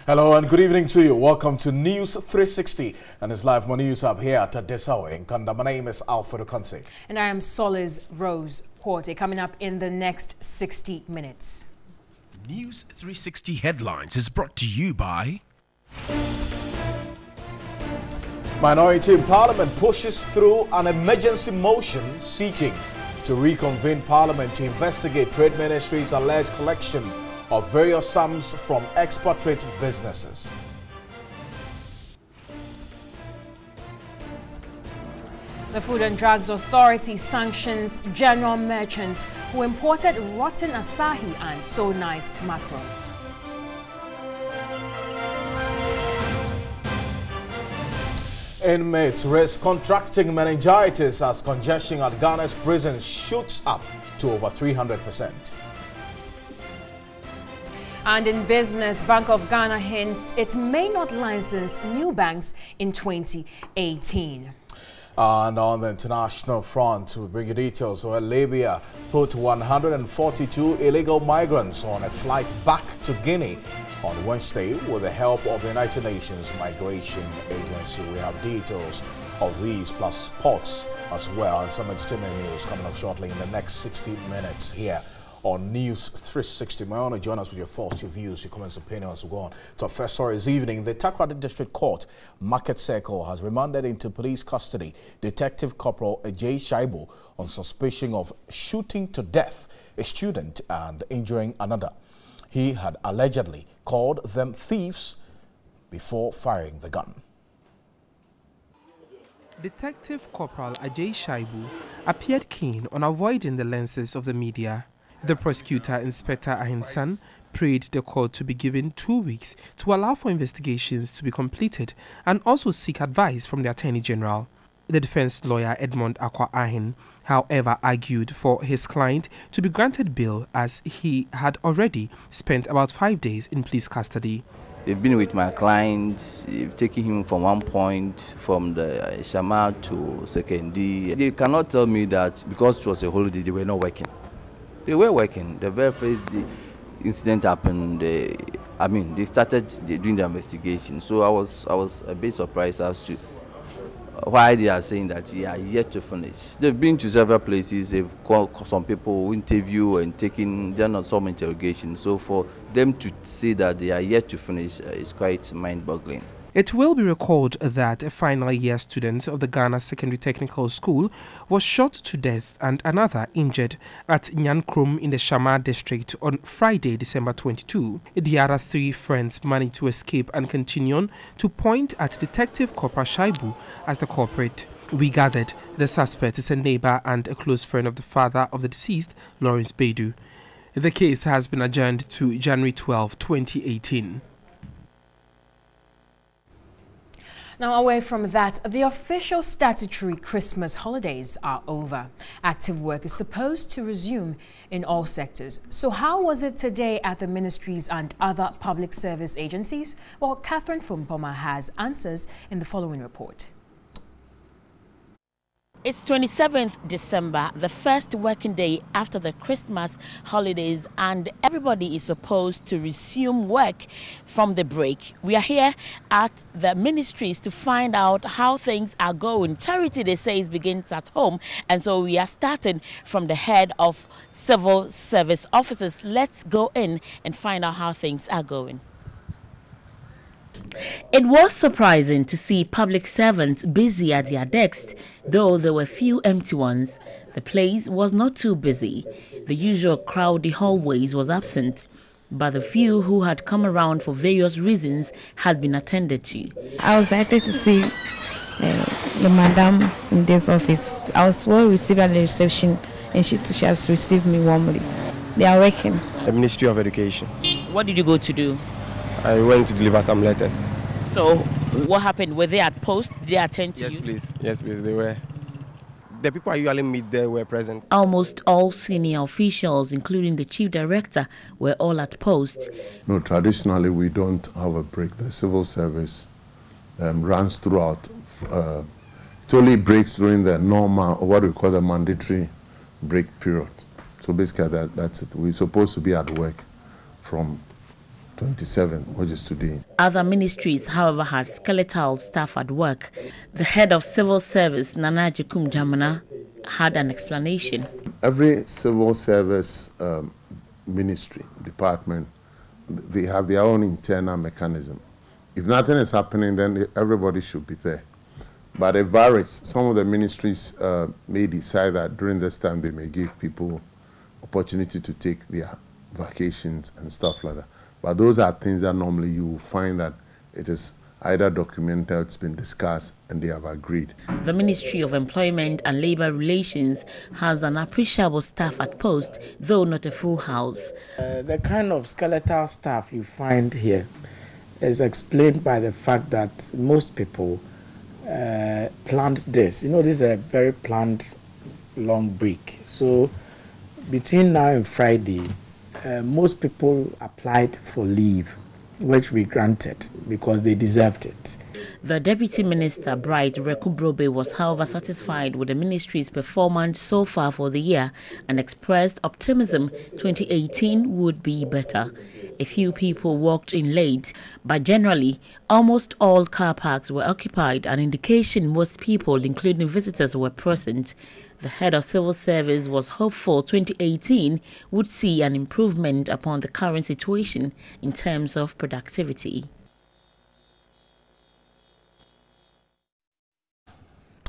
Hello and good evening to you. Welcome to News 360 and it's live more news up here at this hour in Kanda. My name is Alfredo Conce. And I am Solis Rose Porte. Coming up in the next 60 minutes. News 360 headlines is brought to you by... Minority in Parliament pushes through an emergency motion seeking to reconvene Parliament to investigate Trade Ministry's alleged collection of various sums from expatriate businesses. The Food and Drugs Authority sanctions general merchants who imported rotten asahi and so nice mackerel. Inmates risk contracting meningitis as congestion at Ghana's prisons shoots up to over 300%. And in business, Bank of Ghana hints it may not license new banks in 2018. And on the international front, we bring you details where Libya put 142 illegal migrants on a flight back to Guinea on Wednesday with the help of the United Nations Migration Agency. We have details of these plus sports as well and some entertainment news coming up shortly in the next 60 minutes here on News 360. May I want to join us with your thoughts, your views, your comments, opinions. We'll go on to our first story this evening. The Takoradi District Court, Market Circle, has remanded into police custody Detective Corporal Ajay Shaibu on suspicion of shooting to death a student and injuring another. He had allegedly called them thieves before firing the gun. Detective Corporal Ajay Shaibu appeared keen on avoiding the lenses of the media. The prosecutor, Inspector Ahinsan, prayed the court to be given 2 weeks to allow for investigations to be completed and also seek advice from the Attorney General. The defense lawyer Edmond Akwa Ahin, however, argued for his client to be granted bail as he had already spent about 5 days in police custody. They've been with my clients, they've taken him from one point, from the Shama to Sekendi. They cannot tell me that because it was a holiday, they were not working. They were working. The very first the incident happened, they started doing the investigation. So I was a bit surprised as to why they are saying that they are yet to finish. They've been to several places, they've called some people, interview and done some interrogation. So for them to say that they are yet to finish is quite mind-boggling. It will be recalled that a final year student of the Ghana Secondary Technical School was shot to death and another injured at Nyankrum in the Shama district on Friday, December 22. The other three friends managed to escape and continue on to point at Detective Corporal Shaibu as the culprit. We gathered the suspect is a neighbor and a close friend of the father of the deceased, Lawrence Bedu. The case has been adjourned to January 12, 2018. Now, away from that, the official statutory Christmas holidays are over. Active work is supposed to resume in all sectors. So how was it today at the ministries and other public service agencies? Well, Catherine Fumpoma has answers in the following report. It's 27th December, the first working day after the Christmas holidays, and everybody is supposed to resume work from the break. We are here at the ministries to find out how things are going. Charity, they say, begins at home, and so we are starting from the head of civil service officers. Let's go in and find out how things are going. It was surprising to see public servants busy at their desks, though there were few empty ones. The place was not too busy. The usual crowded hallways was absent, but the few who had come around for various reasons had been attended to. I was excited to see the madam in this office. I was well received at the reception, and she has received me warmly. They are working. The Ministry of Education. What did you go to do? I went to deliver some letters. So, what happened? Were they at post? Did they attend to you? Yes, please. Yes, please. They were. The people I usually meet there were present. Almost all senior officials, including the chief director, were all at post. No, traditionally we don't have a break. The civil service runs throughout. It only breaks during the normal, or what we call the mandatory break period. So basically that's it. We're supposed to be at work from 27th, which is today. Other ministries, however, had skeletal staff at work. The head of civil service, Nana Jikum Jamana, had an explanation. Every civil service ministry, department, they have their own internal mechanism. If nothing is happening, then everybody should be there. But it varies. Some of the ministries may decide that during this time they may give people opportunity to take their vacations and stuff like that. But those are things that normally you will find that it is either documented, it's been discussed, and they have agreed. The Ministry of Employment and Labour Relations has an appreciable staff at post, though not a full house. The kind of skeletal staff you find here is explained by the fact that most people planned this. You know, this is a very planned long break. So between now and Friday, most people applied for leave, which we granted because they deserved it. The Deputy Minister, Bright Rekubrobe, was however satisfied with the ministry's performance so far for the year and expressed optimism 2018 would be better. A few people walked in late, but generally, almost all car parks were occupied, an indication most people, including visitors, were present. The head of civil service was hopeful 2018 would see an improvement upon the current situation in terms of productivity.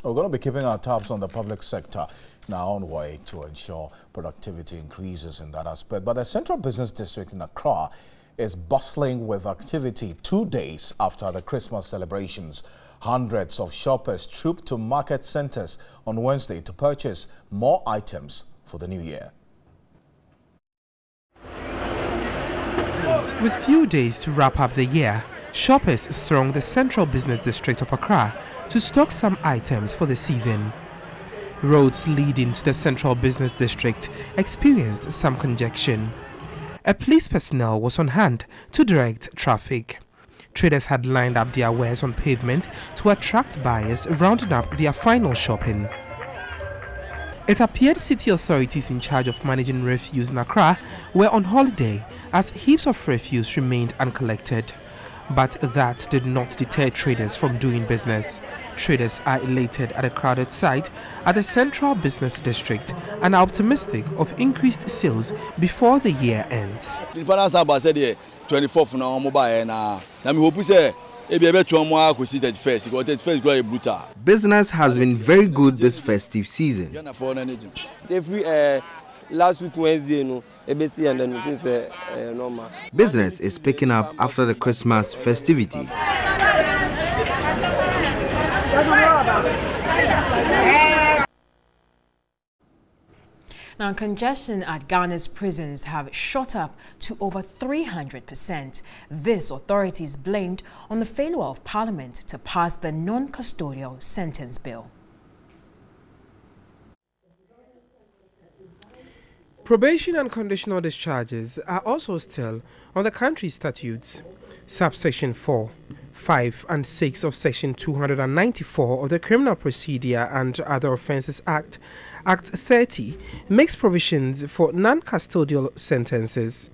We're going to be keeping our tabs on the public sector in our own way to ensure productivity increases in that aspect. But the Central Business District in Accra is bustling with activity 2 days after the Christmas celebrations. Hundreds of shoppers trooped to market centers on Wednesday to purchase more items for the new year. With few days to wrap up the year, shoppers thronged the Central Business District of Accra to stock some items for the season. Roads leading to the Central Business District experienced some congestion. A police personnel was on hand to direct traffic. Traders had lined up their wares on pavement to attract buyers rounding up their final shopping. It appeared city authorities in charge of managing refuse in Accra were on holiday as heaps of refuse remained uncollected. But that did not deter traders from doing business. Traders are elated at a crowded site at the Central Business District and are optimistic of increased sales before the year ends. 24th now mobile na me hope say e be better more go see 31st because 31st go brutal. Business has been very good this festive season. Every last week Wednesday no ebesi and then we say normal. Business is picking up after the Christmas festivities. Now, congestion at Ghana's prisons have shot up to over 300%. This authorities blamed on the failure of Parliament to pass the non-custodial sentence bill. Probation and conditional discharges are also still on the country's statutes. Subsection 4, 5 and 6 of Section 294 of the Criminal Procedure and Other Offences Act, Act 30, makes provisions for non-custodial sentences.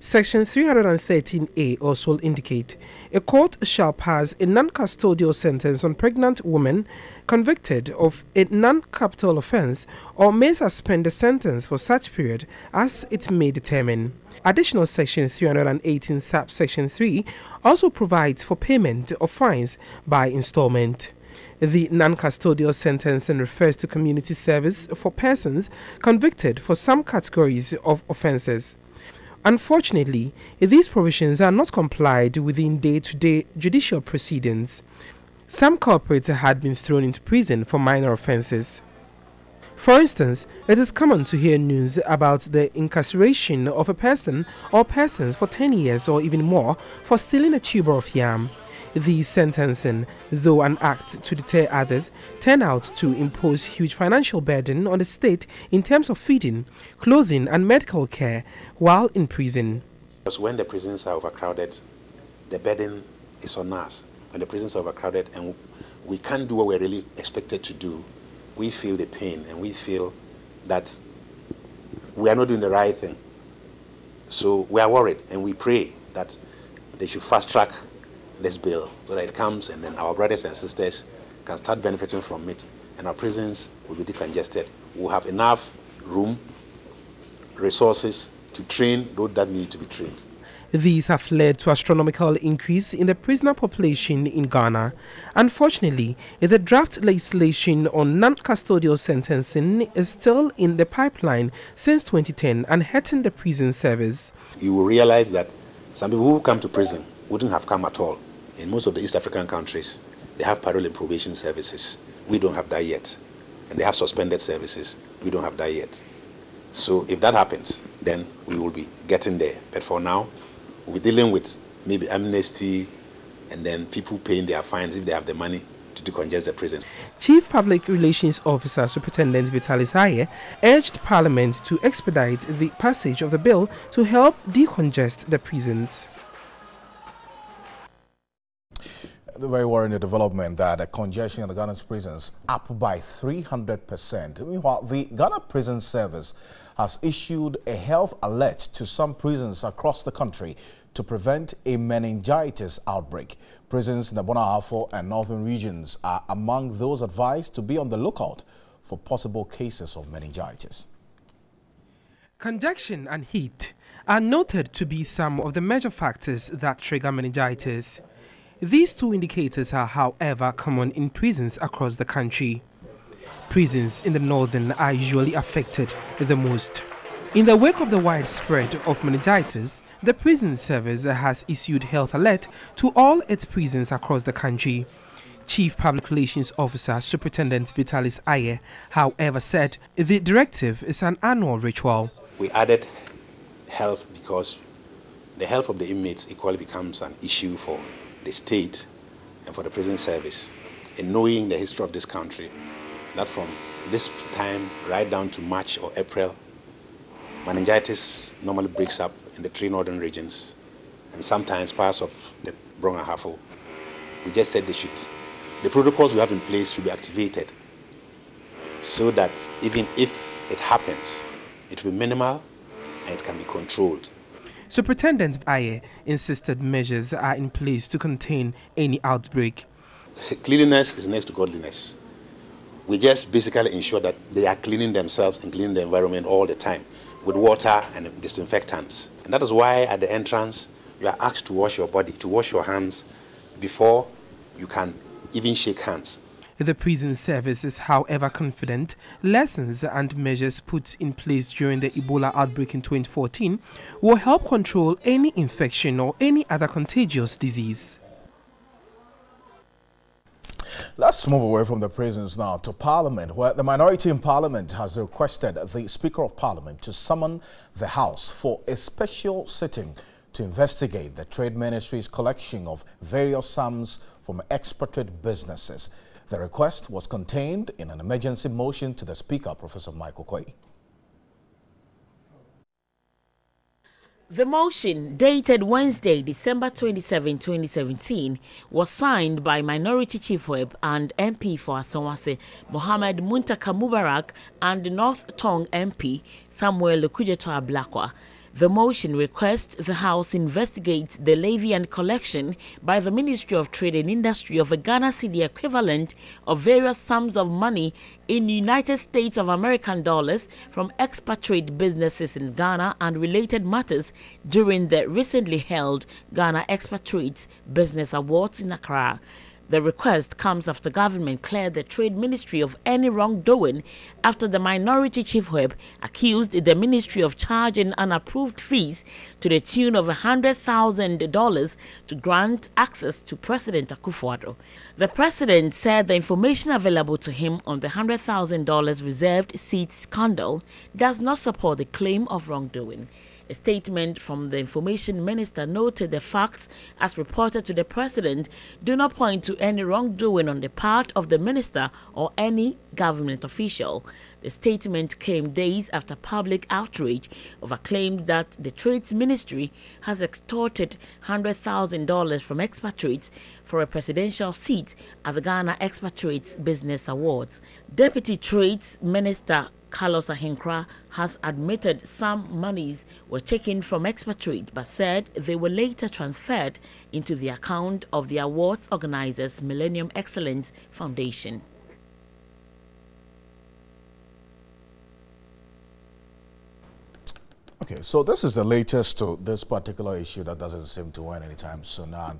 Section 313A also indicate a court shall pass a non-custodial sentence on pregnant women convicted of a non-capital offence or may suspend the sentence for such period as it may determine. Additional Section 318 subsection 3 also provides for payment of fines by installment. The non-custodial sentencing refers to community service for persons convicted for some categories of offences. Unfortunately, these provisions are not complied with in day-to-day judicial proceedings. Some culprits had been thrown into prison for minor offences. For instance, it is common to hear news about the incarceration of a person or persons for 10 years or even more for stealing a tuber of yam. These sentencing, though an act to deter others, turn out to impose huge financial burden on the state in terms of feeding, clothing and medical care while in prison. Because when the prisons are overcrowded, the burden is on us. When the prisons are overcrowded and we can't do what we're really expected to do, we feel the pain and we feel that we are not doing the right thing. So we are worried and we pray that they should fast track this bill so that it comes and then our brothers and sisters can start benefiting from it, and our prisons will be decongested. We'll have enough room, resources to train those that need to be trained. These have led to astronomical increase in the prisoner population in Ghana. Unfortunately, the draft legislation on non-custodial sentencing is still in the pipeline since 2010 and hurting the prison service. You will realize that some people who come to prison wouldn't have come at all. In most of the East African countries, they have parole and probation services. We don't have that yet. And they have suspended services. We don't have that yet. So if that happens, then we will be getting there. But for now, we'll be dealing with maybe amnesty and then people paying their fines if they have the money to decongest the prisons. Chief Public Relations Officer Superintendent Vitalis Aye urged Parliament to expedite the passage of the bill to help decongest the prisons. The very worrying development that the congestion in the Ghana's prisons up by 300%. Meanwhile, the Ghana Prison Service has issued a health alert to some prisons across the country to prevent a meningitis outbreak. Prisons in the Bonahafo and northern regions are among those advised to be on the lookout for possible cases of meningitis. Congestion and heat are noted to be some of the major factors that trigger meningitis. These two indicators are, however, common in prisons across the country. Prisons in the northern are usually affected the most. In the wake of the widespread of meningitis, the prison service has issued health alert to all its prisons across the country. Chief Public Relations Officer Superintendent Vitalis Aye, however, said the directive is an annual ritual. We added health because the health of the inmates equally becomes an issue for the state and for the prison service. In knowing the history of this country, that from this time right down to March or April, meningitis normally breaks up in the three northern regions and sometimes parts of the Bonahafo. We just said the protocols we have in place should be activated so that even if it happens, it will be minimal and it can be controlled. Superintendent Aye insisted measures are in place to contain any outbreak. Cleanliness is next to godliness. We just basically ensure that they are cleaning themselves and cleaning the environment all the time with water and disinfectants. And that is why at the entrance, you are asked to wash your body, to wash your hands before you can even shake hands. The prison service is, however, confident lessons and measures put in place during the Ebola outbreak in 2014 will help control any infection or any other contagious disease. Let's move away from the prisons now to Parliament, where the minority in Parliament has requested the Speaker of Parliament to summon the House for a special sitting to investigate the Trade Ministry's collection of various sums from expatriate businesses. The request was contained in an emergency motion to the Speaker, Professor Michael Quay. The motion, dated Wednesday, December 27, 2017, was signed by Minority Chief Whip and MP for Asawase, Mohammed Muntaka Mubarak, and North Tong MP, Samuel Lukujeto Ablakwa. The motion requests the House investigate the levy and collection by the Ministry of Trade and Industry of a Ghana cedi equivalent of various sums of money in United States of American dollars from expatriate businesses in Ghana and related matters during the recently held Ghana Expatriates Business Awards in Accra. The request comes after government cleared the Trade Ministry of any wrongdoing after the Minority Chief Whip accused the ministry of charging unapproved fees to the tune of $100,000 to grant access to President Akufo-Addo. The president said the information available to him on the $100,000 reserved seat scandal does not support the claim of wrongdoing. A statement from the information minister noted the facts, as reported to the president, do not point to any wrongdoing on the part of the minister or any government official. The statement came days after public outrage over claims that the Trade Ministry has extorted $100,000 from expatriates for a presidential seat at the Ghana Expatriates Business Awards. Deputy Trade Minister Carlos Ahinkra has admitted some monies were taken from expatriates but said they were later transferred into the account of the awards organizers Millennium Excellence Foundation. Okay, so this is the latest to this particular issue that doesn't seem to end anytime soon. And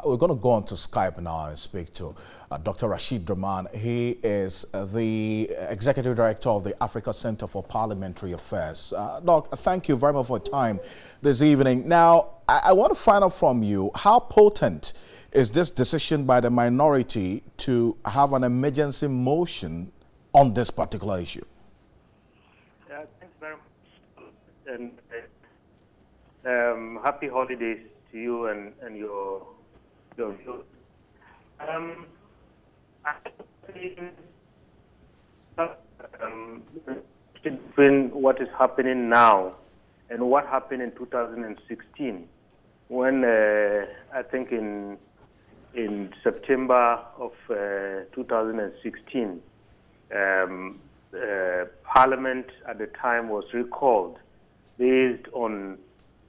we're going to go on to Skype now and speak to Dr. Rashid Draman. He is the Executive Director of the Africa Center for Parliamentary Affairs. Doc, thank you very much for your time this evening. Now, I want to find out from you, how potent is this decision by the minority to have an emergency motion on this particular issue? Thanks very much. And happy holidays to you and your viewers. Between what is happening now and what happened in 2016, when I think in September of 2016, Parliament at the time was recalled based on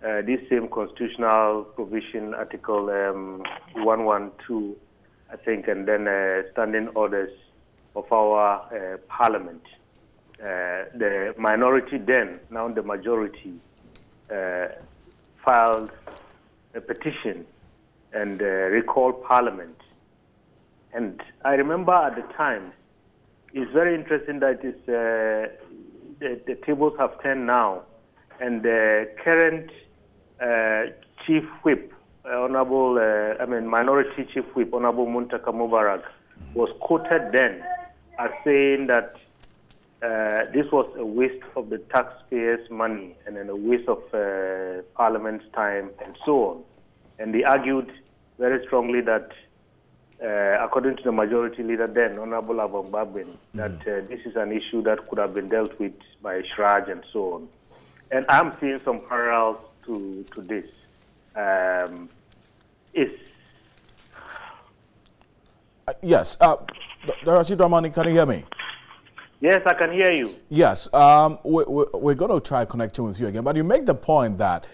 this same constitutional provision, Article 112, I think, and then standing orders of our Parliament. The minority then, now the majority, filed a petition and recalled Parliament. And I remember at the time, it's very interesting that it's, the tables have turned now, and the current Chief Whip, Minority Chief Whip, Honorable Muntaka Mubarak, was quoted then as saying that this was a waste of the taxpayers' money and then a waste of Parliament's time and so on. And they argued very strongly that, according to the majority leader then, Honorable Abong, that this is an issue that could have been dealt with by Shraj and so on. And I'm seeing some parallels to this. Yes. Dr. Rashid Ramani, can you hear me? Yes, I can hear you. Yes. We're going to try connecting with you again. But you make the point that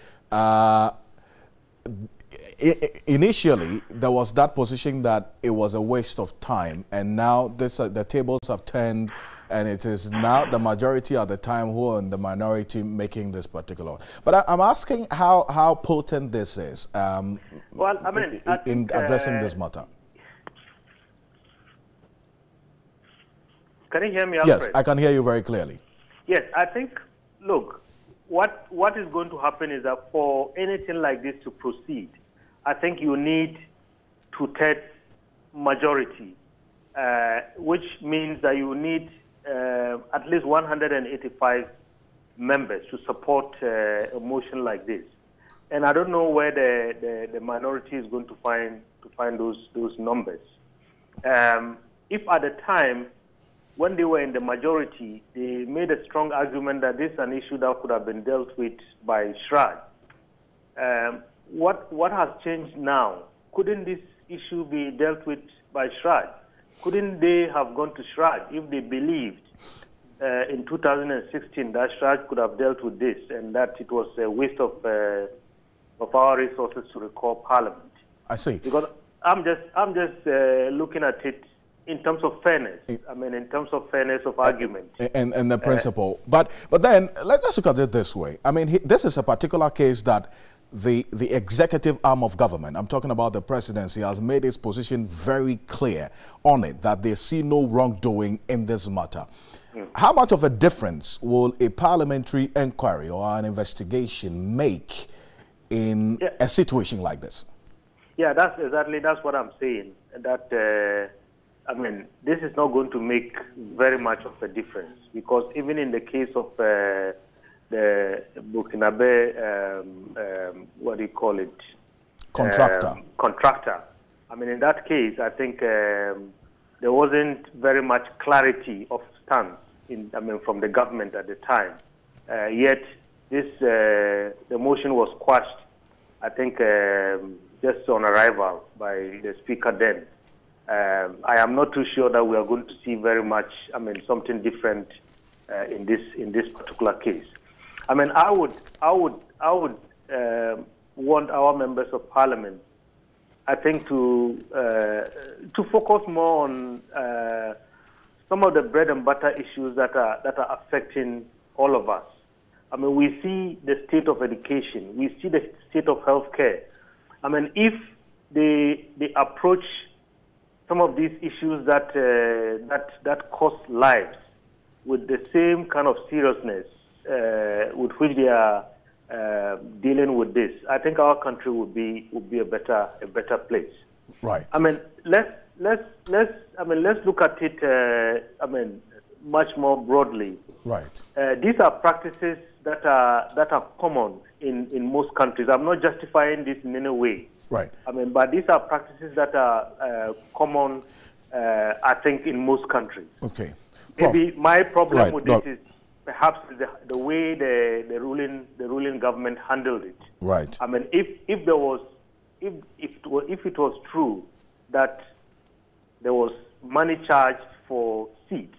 initially there was that position that it was a waste of time. And now the tables have turned, and it is now the majority at the time who are in the minority making this particular. But I'm asking how potent this is in addressing this matter. Can you hear me, Alfred? Yes, I can hear you very clearly. Yes, I think, look, what is going to happen is that for anything like this to proceed, I think you need 2/3 majority, which means that you need at least 185 members to support a motion like this. And I don't know where the minority is going to find those numbers. If at the time, when they were in the majority, they made a strong argument that this is an issue that could have been dealt with by Shraj. What has changed now? Couldn't this issue be dealt with by Shraj? Couldn't they have gone to Shraj if they believed in 2016 that Shraj could have dealt with this and that it was a waste of our resources to recall Parliament? I see. Because I'm just looking at it in terms of fairness. I mean, in terms of fairness of argument. And the principle. But then, let's look at it this way. I mean, this is a particular case that the executive arm of government, I'm talking about the presidency, has made its position very clear on it, that they see no wrongdoing in this matter. How much of a difference will a parliamentary inquiry or an investigation make in a situation like this? Yeah, that's what I'm saying. That I mean, this is not going to make very much of a difference, because even in the case of the Burkinabe, what do you call it? Contractor. Contractor. I mean, in that case, I think there wasn't very much clarity of stance from the government at the time. Yet, the motion was quashed, I think, just on arrival by the speaker then. I am not too sure that we are going to see very much, something different in this particular case. I mean, I would want our members of parliament, I think, to focus more on some of the bread and butter issues that are affecting all of us. I mean, we see the state of education, we see the state of healthcare. I mean, if they approach some of these issues that cost lives with the same kind of seriousness with which they are dealing with this, I think our country would be a better place. Right. I mean, let's look at it. Much more broadly. Right. These are practices that are common in most countries. I'm not justifying this in any way. Right. I mean, but these are practices that are common, I think, in most countries. Okay. Maybe my problem with Right. this is perhaps the way the ruling government handled it. Right. I mean, if it was true that there was money charged for seats,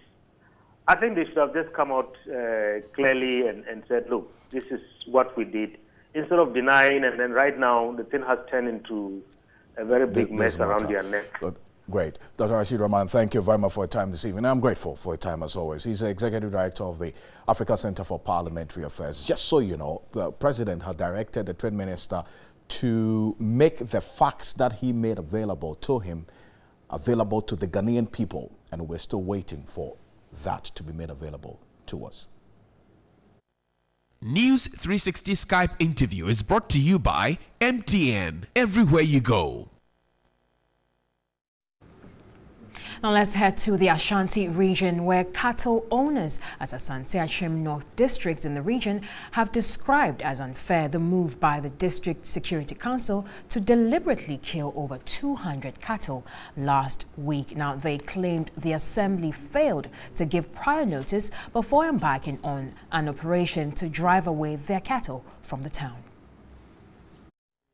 I think they should have just come out clearly and said, look, this is what we did, instead of denying, and then right now the thing has turned into a very big mess around their neck. Great. Dr. Rashid Rahman, thank you very much for your time this evening. I'm grateful for your time as always. He's the Executive Director of the Africa Center for Parliamentary Affairs. Just so you know, the President had directed the Trade Minister to make the facts that he made available to him available to the Ghanaian people, and we're still waiting for that to be made available to us. News 360 Skype interview is brought to you by MTN. Everywhere you go. Now let's head to the Ashanti region, where cattle owners at Asante Achim North District in the region have described as unfair the move by the District Security Council to deliberately kill over 200 cattle last week. Now, they claimed the assembly failed to give prior notice before embarking on an operation to drive away their cattle from the town.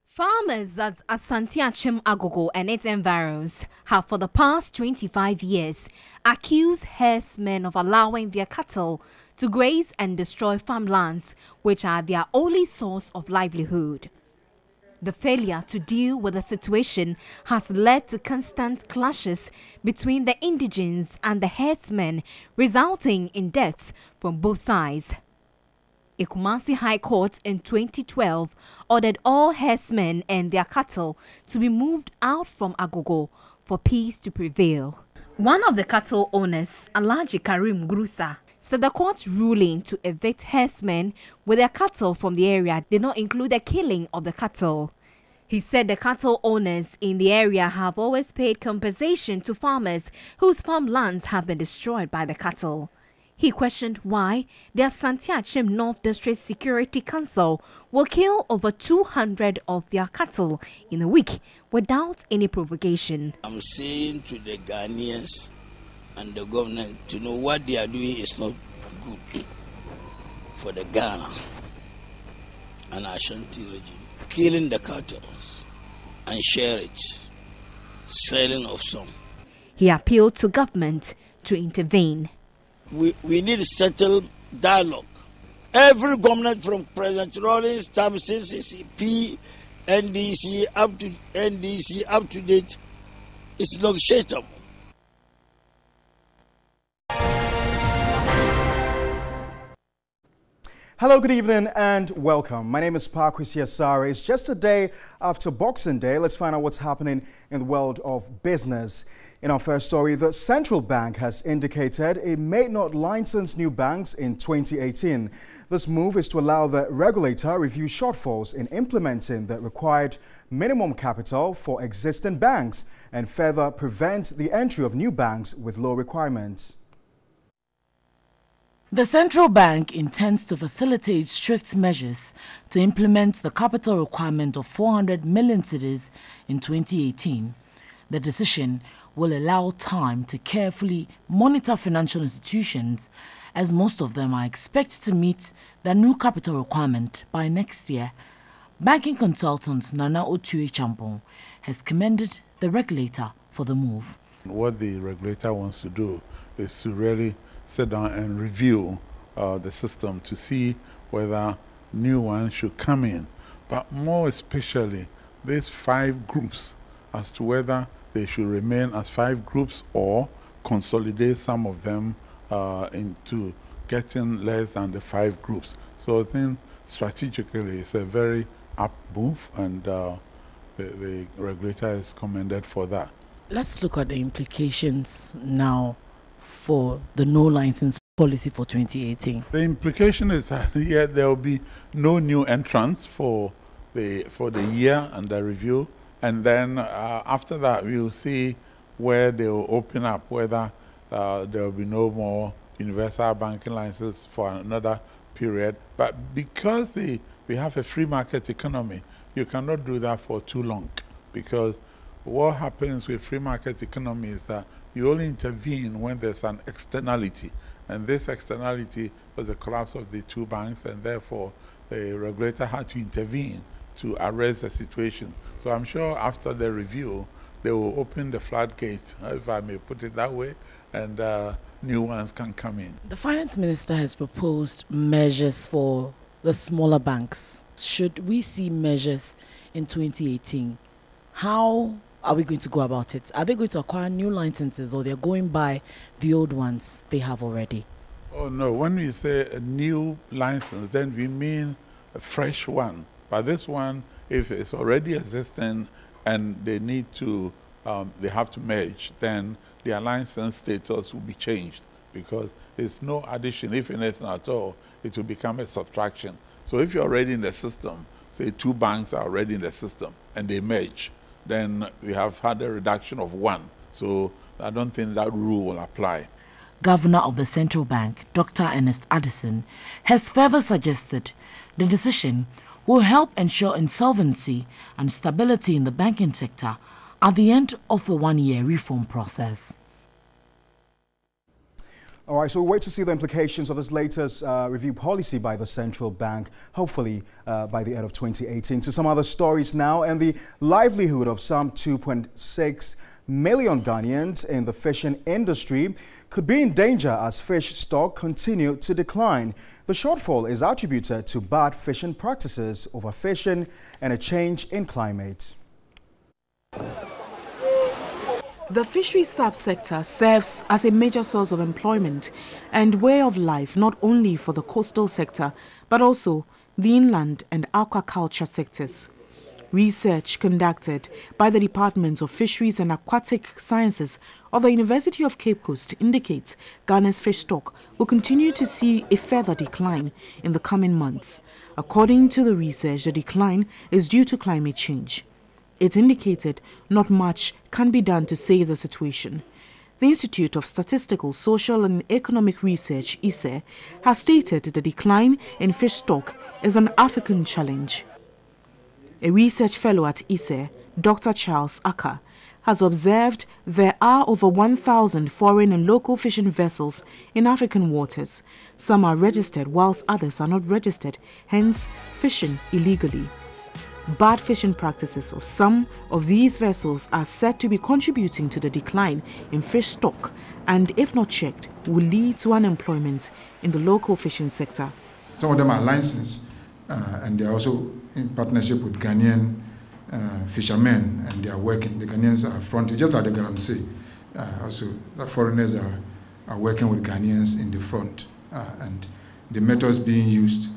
Farmers at Asante Achim Agogo and its environs have for the past 25 years accused herdsmen of allowing their cattle to graze and destroy farmlands, which are their only source of livelihood. The failure to deal with the situation has led to constant clashes between the indigents and the herdsmen, resulting in deaths from both sides. A Kumasi High Court in 2012 ordered all herdsmen and their cattle to be moved out from Agogo for peace to prevail. One of the cattle owners, Alhaji Karim Grusa, said the court's ruling to evict herdsmen with their cattle from the area did not include the killing of the cattle. He said the cattle owners in the area have always paid compensation to farmers whose farmlands have been destroyed by the cattle. He questioned why the Asante Achim North District Security Council will kill over 200 of their cattle in a week without any provocation. I'm saying to the Ghanaians and the government to know what they are doing is not good for the Ghana and Ashanti region. Killing the cattle and share it, selling of some. He appealed to government to intervene. We need to settle dialogue. Every government from President Rawlings, Thompson, CCP, NDC up to date is negotiable. Hello, good evening and welcome. My name is Parkwisi Asare. It's just a day after Boxing Day. Let's find out what's happening in the world of business. In our first story, the Central Bank has indicated it may not license new banks in 2018. This move is to allow the regulator review shortfalls in implementing the required minimum capital for existing banks and further prevent the entry of new banks with low requirements. The central bank intends to facilitate strict measures to implement the capital requirement of 400 million cedis in 2018. The decision will allow time to carefully monitor financial institutions, as most of them are expected to meet their new capital requirement by next year. Banking consultant Nana Otue Champon has commended the regulator for the move. What the regulator wants to do is to really sit down and review the system to see whether new ones should come in. But more especially, these 5 groups, as to whether they should remain as 5 groups or consolidate some of them into getting less than the 5 groups. So I think strategically it's a very up move, and the regulator is commended for that. Let's look at the implications now for the no license policy for 2018. The implication is that there will be no new entrants for the year under review, and then after that we will see where they will open up, whether there will be no more universal banking licenses for another period. But because we have a free market economy, you cannot do that for too long, because what happens with free market economy is that you only intervene when there's an externality, and this externality was the collapse of the 2 banks, and therefore the regulator had to intervene to arrest the situation. So I'm sure after the review they will open the floodgates, if I may put it that way, and new ones can come in. The finance minister has proposed measures for the smaller banks. Should we see measures in 2018? How are we going to go about it? Are they going to acquire new licenses, or they're going by the old ones they have already? Oh no, when we say a new license, then we mean a fresh one. But this one, if it's already existing and they need to, they have to merge, then their license status will be changed, because it's no addition. If anything at all, it will become a subtraction. So if you're already in the system, say 2 banks are already in the system and they merge, then we have had a reduction of 1. So I don't think that rule will apply. Governor of the Central Bank, Dr. Ernest Addison, has further suggested the decision will help ensure insolvency and stability in the banking sector at the end of the 1-year reform process. All right, so we'll wait to see the implications of this latest review policy by the central bank, hopefully by the end of 2018. To some other stories now, and the livelihood of some 2.6 million Ghanaians in the fishing industry could be in danger as fish stock continue to decline. The shortfall is attributed to bad fishing practices, overfishing, and a change in climate. The fisheries subsector serves as a major source of employment and way of life not only for the coastal sector but also the inland and aquaculture sectors. Research conducted by the Department of Fisheries and Aquatic Sciences of the University of Cape Coast indicates Ghana's fish stock will continue to see a further decline in the coming months. According to the research, the decline is due to climate change. It indicated not much can be done to save the situation. The Institute of Statistical, Social and Economic Research, ISE, has stated the decline in fish stock is an African challenge. A research fellow at ISE, Dr. Charles Aka, has observed there are over 1,000 foreign and local fishing vessels in African waters. Some are registered whilst others are not registered, hence fishing illegally. Bad fishing practices of some of these vessels are said to be contributing to the decline in fish stock and, if not checked, will lead to unemployment in the local fishing sector. Some of them are licensed and they are also in partnership with Ghanaian fishermen, and they are working. The Ghanaians are fronted, just like the Galamsey. Also, the foreigners are working with Ghanaians in the front, and the methods being used,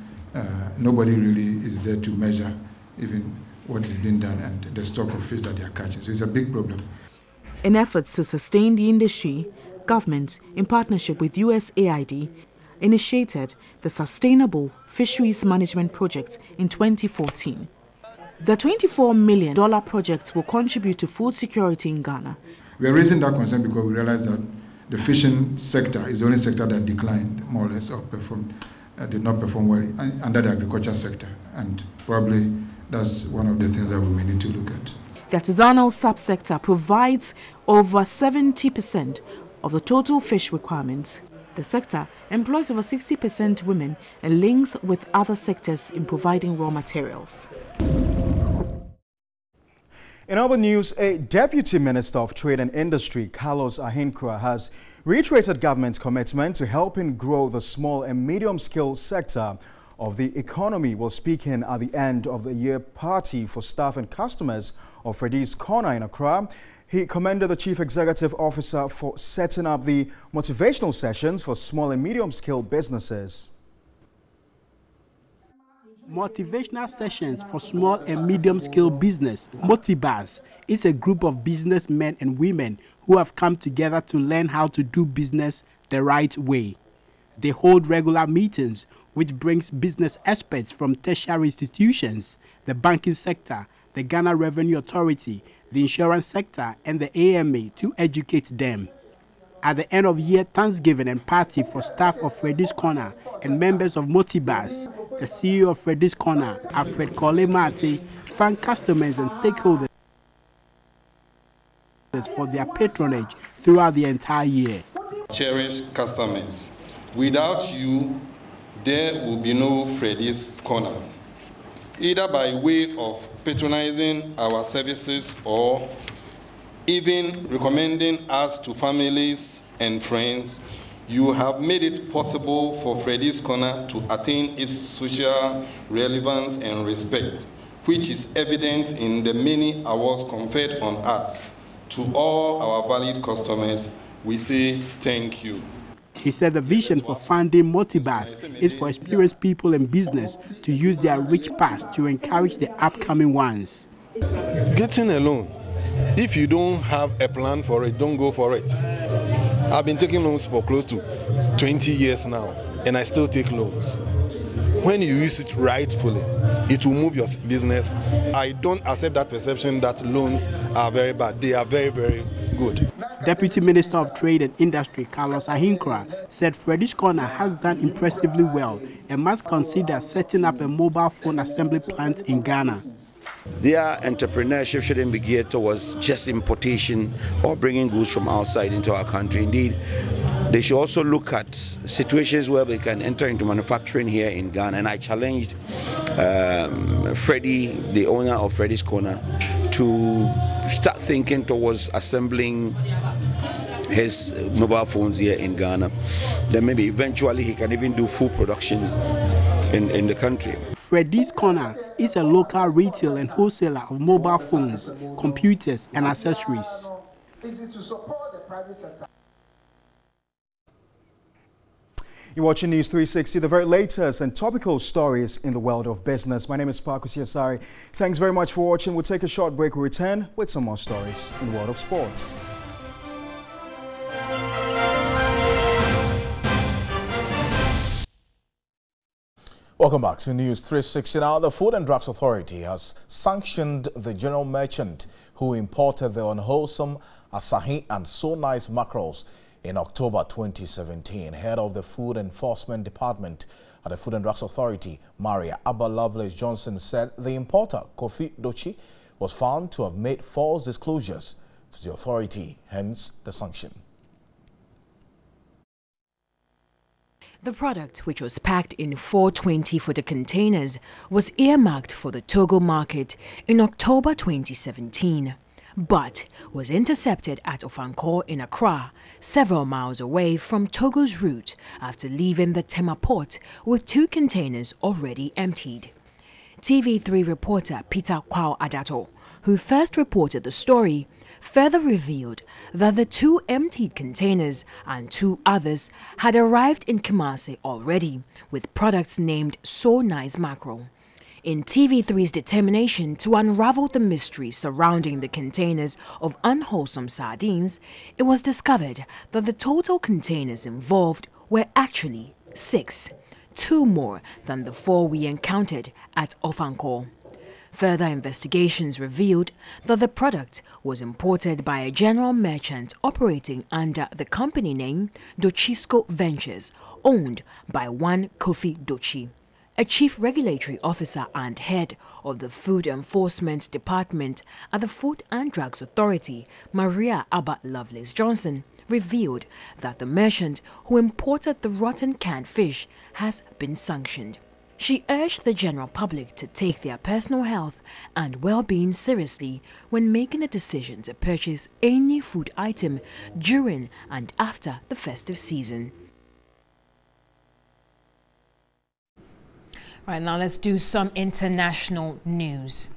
nobody really is there to measure even what is being done and the stock of fish that they are catching. So it's a big problem. In efforts to sustain the industry, government, in partnership with USAID, initiated the Sustainable Fisheries Management Project in 2014. The $24 million project will contribute to food security in Ghana. We are raising that concern because we realize that the fishing sector is the only sector that declined more or less, or did not perform well under the agriculture sector, and probably that's one of the things that we may need to look at. The artisanal subsector provides over 70% of the total fish requirements. The sector employs over 60% women and links with other sectors in providing raw materials. In other news, a Deputy Minister of Trade and Industry, Carlos Ahinkra, has reiterated government's commitment to helping grow the small and medium-scale sector of the economy while speaking at the end of the year party for staff and customers of Freddy's Corner in Accra. He commended the Chief Executive Officer for setting up the motivational sessions for small and medium-scale businesses. Motivational Sessions for Small and Medium-Scale Business, Motibas, is a group of businessmen and women who have come together to learn how to do business the right way. They hold regular meetings, which brings business experts from tertiary institutions, the banking sector, the Ghana Revenue Authority, the insurance sector, and the AMA to educate them. At the end of year Thanksgiving and party for staff of Freddy's Corner and members of Motibas, the CEO of Freddy's Corner, Alfred Kole Mate, thanked customers and stakeholders for their patronage throughout the entire year. Cherished customers, without you, there will be no Freddy's Corner, either by way of patronizing our services or even recommending us to families and friends. You have made it possible for Freddy's Corner to attain its social relevance and respect, which is evident in the many awards conferred on us. To all our valued customers, we say thank you. He said the vision for funding Motibas is for experienced people in business to use their rich past to encourage the upcoming ones. Getting a loan, if you don't have a plan for it, don't go for it. I've been taking loans for close to 20 years now, and I still take loans. When you use it rightfully, it will move your business. I don't accept that perception that loans are very bad. They are very, very good. Deputy Minister of Trade and Industry, Carlos Ahinkra, said Freddy's Corner has done impressively well and must consider setting up a mobile phone assembly plant in Ghana. Their entrepreneurship shouldn't be geared towards just importation or bringing goods from outside into our country. Indeed, they should also look at situations where they can enter into manufacturing here in Ghana. And I challenged Freddie, the owner of Freddy's Corner, to start thinking towards assembling his mobile phones here in Ghana. Then maybe eventually he can even do full production in the country. Freddy's Corner is a local retail and wholesaler of mobile phones, computers, and accessories. This is to support the private sector. You're watching News 360, the very latest and topical stories in the world of business. My name is Pakusi Asari. Thanks very much for watching. We'll take a short break. We'll return with some more stories in the world of sports. Welcome back to News 360. Now, the Food and Drugs Authority has sanctioned the general merchant who imported the unwholesome Asahi and So Nice mackerels in October 2017. Head of the Food Enforcement Department at the Food and Drugs Authority, Maria Abba Lovelace Johnson, said the importer, Kofi Dochi, was found to have made false disclosures to the authority, hence the sanction. The product, which was packed in 420-footer containers, was earmarked for the Togo market in October 2017, but was intercepted at Ofankor in Accra, several miles away from Togo's route after leaving the Tema port with 2 containers already emptied. TV3 reporter Peter Kwao Adato, who first reported the story, further revealed that the 2 emptied containers and 2 others had arrived in Kumasi already, with products named So Nice mackerel. In TV3's determination to unravel the mystery surrounding the containers of unwholesome sardines, it was discovered that the total containers involved were actually 6, 2 more than the 4 we encountered at Ofankor. Further investigations revealed that the product was imported by a general merchant operating under the company name Dochisco Ventures, owned by one Kofi Dochi. A chief regulatory officer and head of the Food Enforcement Department at the Food and Drugs Authority, Maria Abba Lovelace Johnson, revealed that the merchant who imported the rotten canned fish has been sanctioned. She urged the general public to take their personal health and well-being seriously when making a decision to purchase any food item during and after the festive season. Right, now let's do some international news.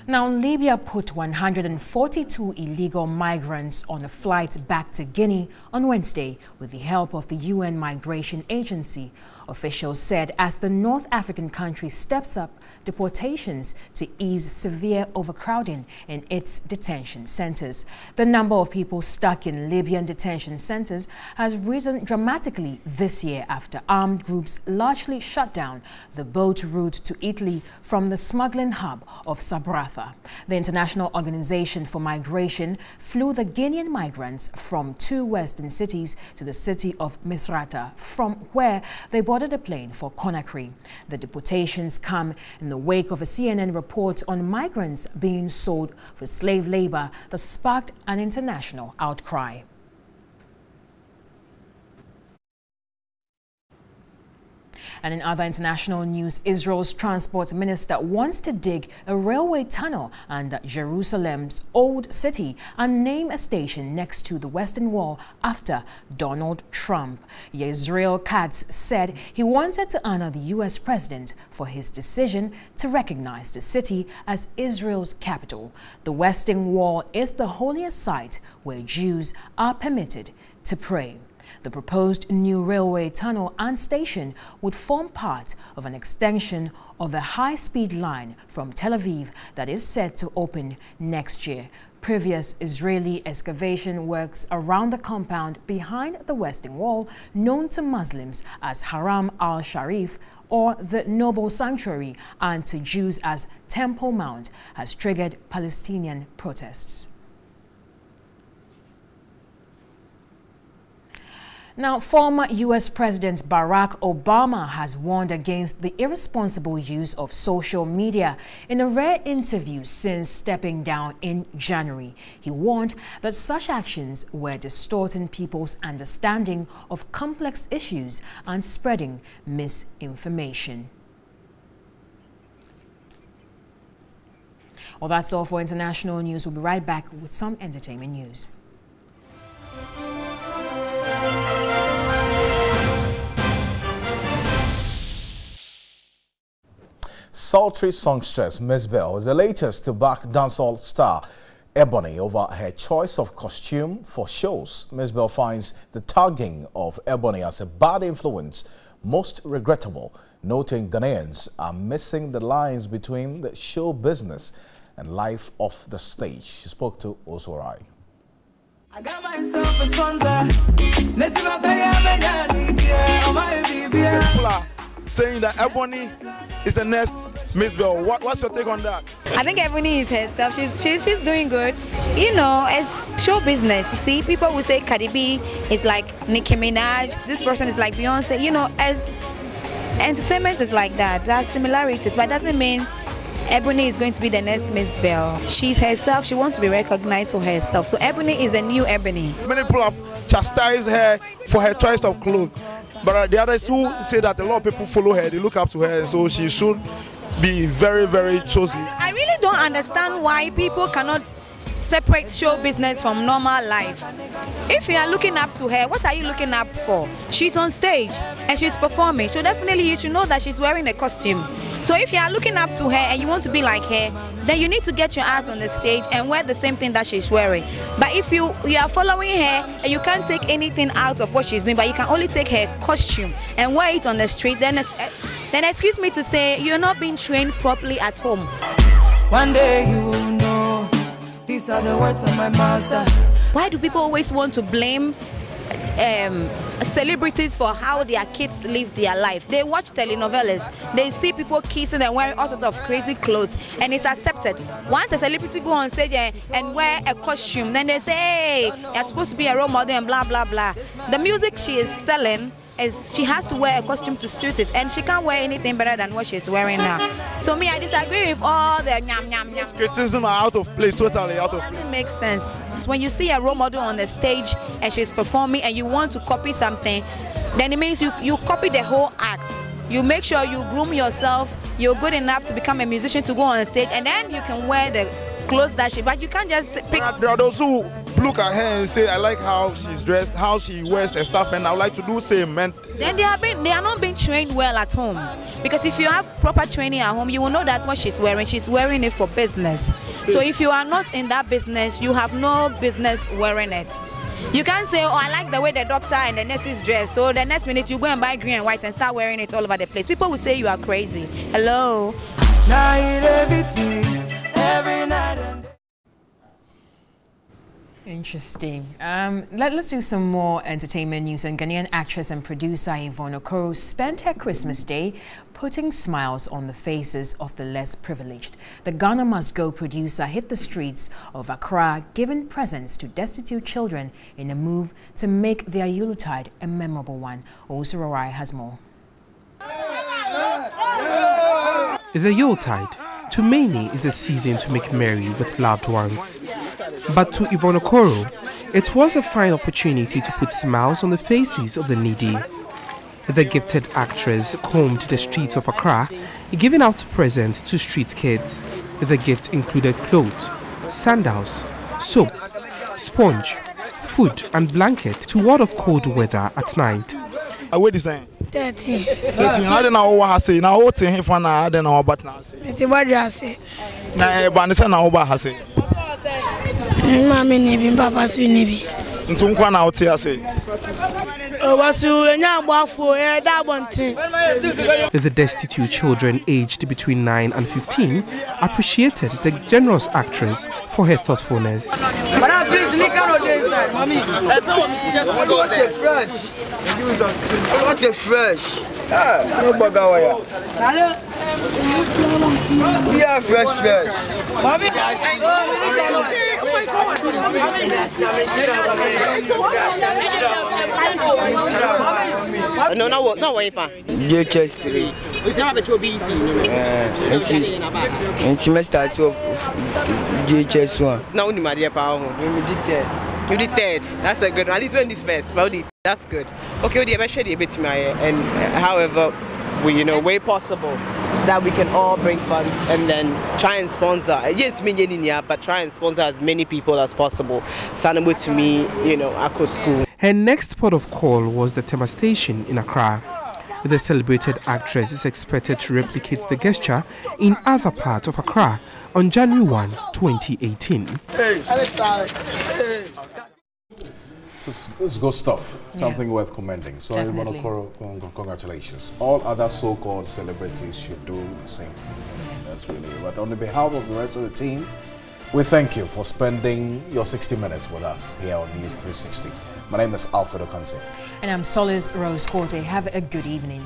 Now, Libya put 142 illegal migrants on a flight back to Guinea on Wednesday with the help of the UN Migration Agency, officials said, as the North African country steps up deportations to ease severe overcrowding in its detention centers. The number of people stuck in Libyan detention centers has risen dramatically this year after armed groups largely shut down the boat route to Italy from the smuggling hub of Sabratha. The International Organization for Migration flew the Guinean migrants from 2 western cities to the city of Misrata, from where they boarded a plane for Conakry. The deportations come in the wake of a CNN report on migrants being sold for slave labor that sparked an international outcry. And in other international news, Israel's transport minister wants to dig a railway tunnel under Jerusalem's old city and name a station next to the Western Wall after Donald Trump. Israel Katz said he wanted to honor the U.S. president for his decision to recognize the city as Israel's capital. The Western Wall is the holiest site where Jews are permitted to pray. The proposed new railway tunnel and station would form part of an extension of a high-speed line from Tel Aviv that is set to open next year. Previous Israeli excavation works around the compound behind the Western Wall, known to Muslims as Haram al-Sharif or the Noble Sanctuary, and to Jews as Temple Mount, has triggered Palestinian protests. Now, former U.S. President Barack Obama has warned against the irresponsible use of social media in a rare interview since stepping down in January. He warned that such actions were distorting people's understanding of complex issues and spreading misinformation. Well, that's all for international news. We'll be right back with some entertainment news. Sultry songstress Miss Bell is the latest to back dancehall star Ebony over her choice of costume for shows. Miss Bell finds the tagging of Ebony as a bad influence most regrettable, noting Ghanaians are missing the lines between the show business and life off the stage. She spoke to Osorai. I got myself a sponsor. Saying that Ebony is the next Miss Bell. What's your take on that? I think Ebony is herself. She's doing good. You know, as show business, you see, people will say Cardi B is like Nicki Minaj. This person is like Beyonce. You know, as entertainment is like that. There are similarities, but it doesn't mean Ebony is going to be the next Miss Bell. She's herself. She wants to be recognized for herself. So Ebony is a new Ebony. Many people have chastised her for her choice of clothes. But the others who say that a lot of people follow her, they look up to her, so she should be very, very chosen. I really don't understand why people cannot separate show business from normal life. If you are looking up to her, what are you looking up for? She's on stage and she's performing, so definitely you should know that she's wearing a costume. So if you are looking up to her and you want to be like her, then you need to get your ass on the stage and wear the same thing that she's wearing. But if you are following her and you can't take anything out of what she's doing, but you can only take her costume and wear it on the street, then excuse me to say, you're not being trained properly at home. One day you will know, these are the words of my mother. Why do people always want to blame celebrities for how their kids live their life? They watch telenovelas, they see people kissing and wearing all sorts of crazy clothes, and it's accepted. Once a celebrity go on stage and wear a costume, then they say, hey, you're supposed to be a role model and blah blah blah. The music she is selling she has to wear a costume to suit it, and she can't wear anything better than what she's wearing now. So me, I disagree with all the nyam. Criticism are out of place, totally out of place. It makes sense. When you see a role model on the stage and she's performing and you want to copy something, then it means you copy the whole act. You make sure you groom yourself, you're good enough to become a musician to go on stage, and then you can wear the clothes that she, but you can't just pick. There are those who look at her and say, I like how she's dressed, how she wears her stuff, and I would like to do same. And then they are not being trained well at home. Because if you have proper training at home, you will know that what she's wearing it for business. So if you are not in that business, you have no business wearing it. You can't say, oh, I like the way the doctor and the nurses dress, so the next minute you go and buy green and white and start wearing it all over the place. People will say you are crazy. Hello? Now it beats me every night and day. Interesting. Let's do some more entertainment news. And Ghanaian actress and producer Yvonne Okoro spent her Christmas Day putting smiles on the faces of the less privileged. The Ghana Must Go producer hit the streets of Accra, giving presents to destitute children in a move to make their Yuletide a memorable one. Osu Rorai has more. The Yuletide, to many, is the season to make merry with loved ones. But to Yvonne Okoro, it was a fine opportunity to put smiles on the faces of the needy. The gifted actress combed the streets of Accra, giving out presents to street kids. The gift included clothes, sandals, soap, sponge, food and blanket to ward off cold weather at night. What is that? 30. 13. How do you what say? Now what thing for now? I don't know about now. It's what you say. Now, but I know what I say. Mommy, nebi, Papa, sweet nebi. Into one out here say. The destitute children aged between 9 and 15 appreciated the generous actress for her thoughtfulness. Yeah, fresh. No way, fa. JHS 3. It's not a BC. It's semester 2 of JHS 1. Now, only my dear power. You did third. That's a good one. At least when this first, but that's good. Okay, we have a bit to my and however we way possible that we can all bring funds and then try and sponsor. But try and sponsor as many people as possible. Sanabo to me, Akko School. Her next port of call was the Tema Station in Accra. The celebrated actress is expected to replicate the gesture in other parts of Accra on January 1, 2018. It's good stuff. Something worth commending. So, congratulations. All other so-called celebrities should do the same. That's really. But on behalf of the rest of the team, we thank you for spending your 60 minutes with us here on News 360. My name is Alfredo Kanse. And I'm Solis Rose Corte. Have a good evening.